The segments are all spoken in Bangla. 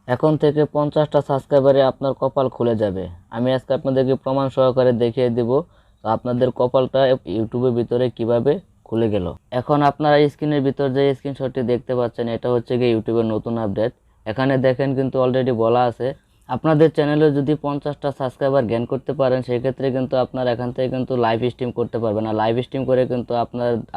এখন থেকে 50টা সাবস্ক্রাইবারে আপনার কপাল খুলে যাবে। আমি আজকে আপনাদেরকে প্রমাণ সহকারে দেখিয়ে দিব তো আপনাদের কপালটা ইউটিউবের ভিতরে কিভাবে খুলে গেল। এখন আপনারা স্ক্রিনের ভিতর যে স্ক্রিনশটটি দেখতে পাচ্ছেন এটা হচ্ছে গিয়ে ইউটিউবের নতুন আপডেট। এখানে দেখেন কিন্তু অলরেডি বলা আছে আপনাদের চ্যানেলে যদি 50টা সাবস্ক্রাইবার গেইন করতে পারেন সেক্ষেত্রে কিন্তু আপনারা এখান থেকে কিন্তু লাইভ স্ট্রিম করতে পারবেন। আর লাইভ স্ট্রিম করে কিন্তু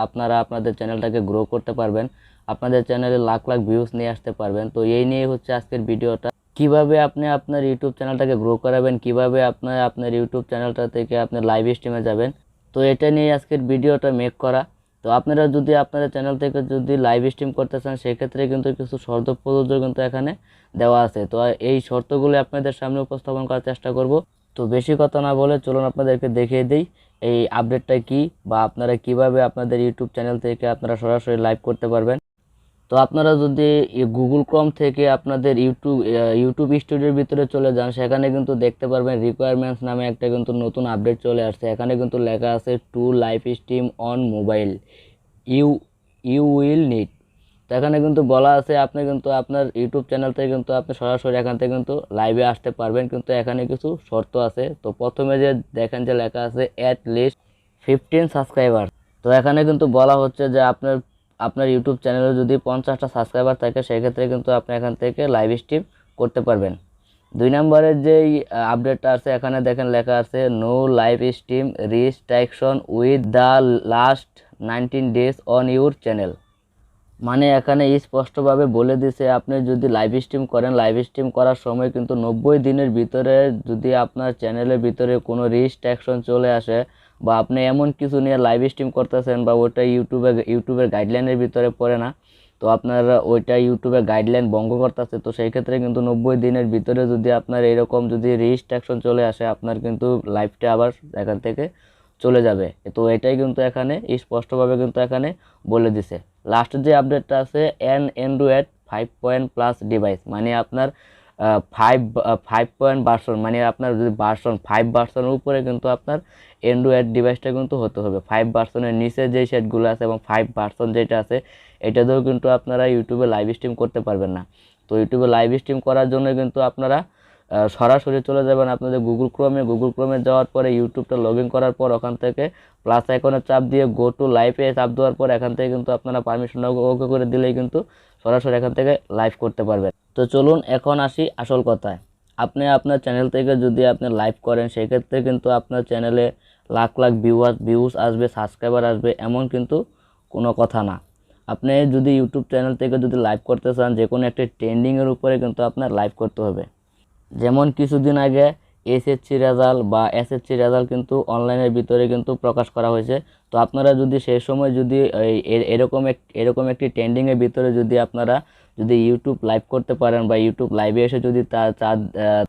আপনারা আপনাদের চ্যানেলটাকে গ্রো করতে পারবেন, আপনাদের চ্যানেলে লাখ লাখ ভিউজ নিয়ে আসতে পারবেন। তো এই নিয়ে হচ্ছে আজকের ভিডিওটা, কিভাবে আপনি আপনার ইউটিউব চ্যানেলটাকে গ্রো করাবেন, কিভাবে আপনার ইউটিউব চ্যানেলটা থেকে আপনি লাইভ স্ট্রিমে যাবেন, তো এটা নিয়ে আজকের ভিডিওটা মেক করা। তো আপনারা যদি আপনাদের চ্যানেল থেকে যদি লাইভ স্ট্রিম করতে চান সেক্ষেত্রে কিন্তু কিছু শর্ত প্রযোজ্য কিন্তু এখানে দেওয়া আছে। তো এই শর্তগুলো আপনাদের সামনে উপস্থাপন করার চেষ্টা করব। তো বেশি কথা না বলে চলুন আপনাদেরকে দেখিয়ে দিই এই আপডেটটা কি, বা আপনারা কিভাবে আপনাদের ইউটিউব চ্যানেল থেকে আপনারা সরাসরি লাইভ করতে পারবেন। তো আপনারা যদি গুগল ক্রোম থেকে আপনাদের ইউটিউব স্টুডিওর ভিতরে চলে যান সেখানে কিন্তু দেখতে পারবেন রিকোয়ারমেন্টস নামে একটা কিন্তু নতুন আপডেট চলে আসছে। এখানে কিন্তু লেখা আছে to live stream on mobile you you will need. তো এখানে কিন্তু বলা আছে আপনি কিন্তু আপনার ইউটিউব চ্যানেল থেকে কিন্তু আপনি সরাসরি এখান থেকে কিন্তু লাইভে আসতে পারবেন, কিন্তু এখানে কিছু শর্ত আছে। তো প্রথমে যে দেখেন যে লেখা আছে অ্যাট লিস্ট 15 সাবস্ক্রাইবার। তো এখানে কিন্তু বলা হচ্ছে যে আপনার ইউটিউব চ্যানেলে যদি 50টা সাবস্ক্রাইবার থাকে সেক্ষেত্রে কিন্তু আপনি এখান থেকে লাইভ স্ট্রিম করতে পারবেন। 2 নম্বরের যেই আপডেটটা আছে এখানে দেখেন লেখা আছে no live stream restriction with the last 19 days on your channel. মানে এখানে স্পষ্টভাবে বলে দিছে আপনি যদি লাইভ স্ট্রিম করেন, লাইভ স্ট্রিম করার সময় কিন্তু 90 দিনের ভিতরে যদি আপনার চ্যানেলের ভিতরে কোনো রিস্ট্রিকশন চলে আসে বা আপনি এমন কিছু নিয়ে লাইভ স্ট্রিম করতেছেন বা ওটা ইউটিউবের গাইডলাইনের ভিতরে পড়ে না, তো আপনারা ওইটা ইউটিউবের গাইডলাইন ভঙ্গ করতেছে, তো সেই ক্ষেত্রে কিন্তু 90 দিনের ভিতরে যদি আপনার এরকম যদি রিস্ট্রিকশন চলে আসে আপনার কিন্তু লাইভটা আবার এখান থেকে চলে যাবে। তো এটাই কিন্তু এখানে স্পষ্টভাবে কিন্তু এখানে বলে দিছে। লাস্টের যে আপডেটটা আছে অ্যান্ড্রয়েড 5 ডিভাইস, মানে আপনার 5 ভার্সন, মানে আপনার যদি ভার্সন 5 ভার্সনের উপরে কিন্তু আপনার অ্যান্ড্রয়েড ডিভাইসটা কিন্তু হতে হবে। 5 ভার্সনের নিচে যে সেটগুলো আছে এবং 5 ভার্সন যেটা আছে এটাতেও কিন্তু আপনারা ইউটিউবে লাইভ স্ট্রিম করতে পারবেন না। তো ইউটিউবে লাইভ স্ট্রিম করার জন্য কিন্তু আপনারা সরাসরি চলে যাবেন আপনাদের গুগল ক্রোমে যাওয়ার পরে ইউটিউবটা লগ ইন করার পর ওখান থেকে প্লাস আইকনে চাপ দিয়ে গো টু লাইভে চাপ দেওয়ার পর এখান থেকে কিন্তু আপনারা পারমিশন ওকে করে দিলেই কিন্তু সরাসরি এখান থেকে লাইভ করতে পারবেন। তো চলুন এখন আসি আসল কথায়। আপনি আপনার চ্যানেল থেকে যদি আপনি লাইভ করেন সেক্ষেত্রে কিন্তু আপনার চ্যানেলে লাখ লাখ ভিউজ আসবে, সাবস্ক্রাইবার আসবে এমন কিন্তু কোনো কথা না। আপনি যদি ইউটিউব চ্যানেল থেকে যদি লাইভ করতে চান যে কোনো একটা ট্রেন্ডিংয়ের উপরে কিন্তু আপনার লাইভ করতে হবে। যেমন কিছুদিন আগে এসএসসি রেজাল্ট কিন্তু অনলাইনের ভিতরে কিন্তু প্রকাশ করা হয়েছে। তো আপনারা যদি সেই সময় যদি এরকম একটি ট্রেন্ডিংয়ের ভিতরে যদি আপনারা যদি ইউটিউব লাইভ করতে পারেন বা ইউটিউব লাইভে এসে যদি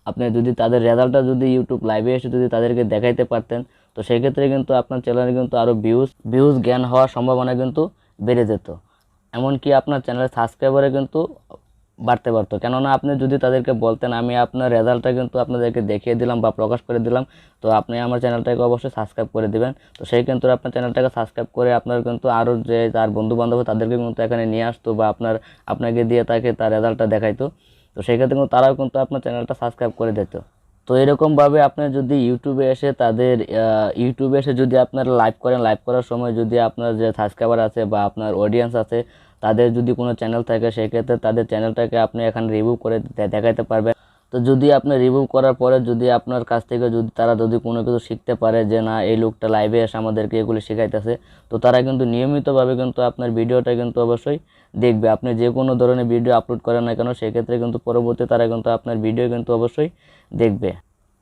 আপনি যদি তাদের রেজাল্টটা যদি ইউটিউব লাইভে এসে যদি তাদেরকে দেখাইতে পারতেন, তো সেক্ষেত্রে কিন্তু আপনার চ্যানেলে কিন্তু আরও ভিউজ জ্ঞান হওয়ার সম্ভাবনা কিন্তু বেড়ে যেত। এমনকি আপনার চ্যানেলের সাবস্ক্রাইবারে কিন্তু বাড়তে পারতো। কেননা আপনি যদি তাদেরকে বলতেন আমি আপনার রেজাল্টটা কিন্তু আপনাদেরকে দেখিয়ে দিলাম বা প্রকাশ করে দিলাম, তো আপনি আমার চ্যানেলটাকে অবশ্যই সাবস্ক্রাইব করে দিবেন। তো সেই কিন্তু আপনার চ্যানেলটাকে সাবস্ক্রাইব করে আপনার কিন্তু আরও যে তার বন্ধুবান্ধব তাদেরকে কিন্তু এখানে নিয়ে আসতো বা আপনাকে দিয়ে তাকে তার রেজাল্টটা দেখাইতো। তো সেই ক্ষেত্রে কিন্তু তারাও কিন্তু আপনার চ্যানেলটা সাবস্ক্রাইব করে দিত। তো এরকমভাবে আপনি যদি ইউটিউবে এসে যদি আপনারা লাইভ করেন, লাইভ করার সময় যদি আপনার যে সাবস্ক্রাইবার আছে বা আপনার অডিয়েন্স আছে তাদের যদি কোনো চ্যানেল থাকে সেক্ষেত্রে তাদের চ্যানেলটাকে আপনি এখানে রিভিউ করে দেখাইতে পারবেন। তো যদি আপনি রিভিউ করার পরে যদি আপনার কাছ থেকে যদি তারা যদি কোনো কিছু শিখতে পারে যে না এই লোকটা লাইভে এসে আমাদেরকে এগুলো শেখাইতেছে, তো তারা কিন্তু নিয়মিতভাবে কিন্তু আপনার ভিডিওটা কিন্তু অবশ্যই দেখবে। আপনি যে কোনো ধরনের ভিডিও আপলোড করেন না কেন সেক্ষেত্রে কিন্তু পরবর্তী তারা কিন্তু আপনার ভিডিও কিন্তু অবশ্যই দেখবে।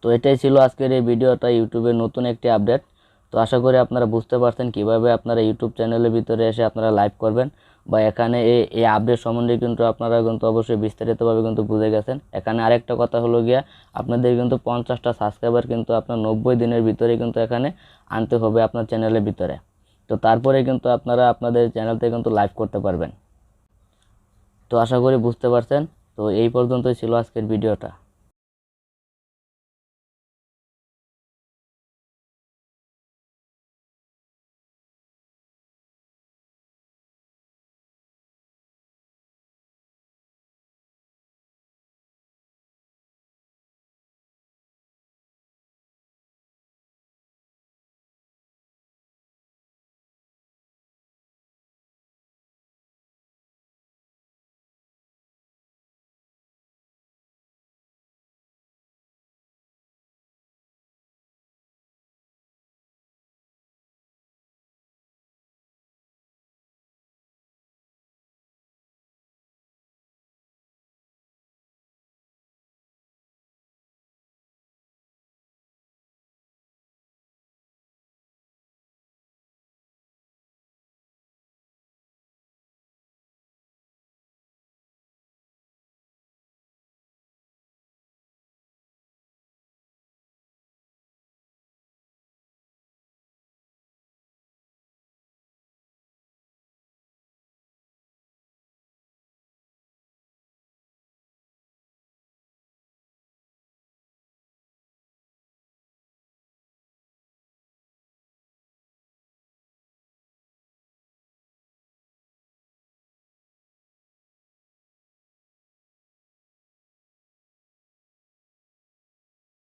তো এটাই ছিল আজকের এই ভিডিওটা, ইউটিউবের নতুন একটি আপডেট। তো আশা করি আপনারা বুঝতে পারছেন কিভাবে আপনারা ইউটিউব চ্যানেলের ভিতরে এসে আপনারা লাইভ করবেন, বা এখানে এই আপডেট সম্বন্ধে কিন্তু আপনারা কিন্তু অবশ্যই বিস্তারিতভাবে কিন্তু বুঝে গেছেন। এখানে আরেকটা কথা হলো গিয়া আপনাদের কিন্তু 50টা সাবস্ক্রাইবার কিন্তু আপনার 90 দিনের ভিতরে কিন্তু এখানে আনতে হবে আপনার চ্যানেলের ভিতরে। তো তারপরে কিন্তু আপনারা আপনাদের চ্যানেল থেকে কিন্তু লাইভ করতে পারবেন। তো আশা করি বুঝতে পারছেন। তো এই পর্যন্তই ছিল আজকের ভিডিওটা।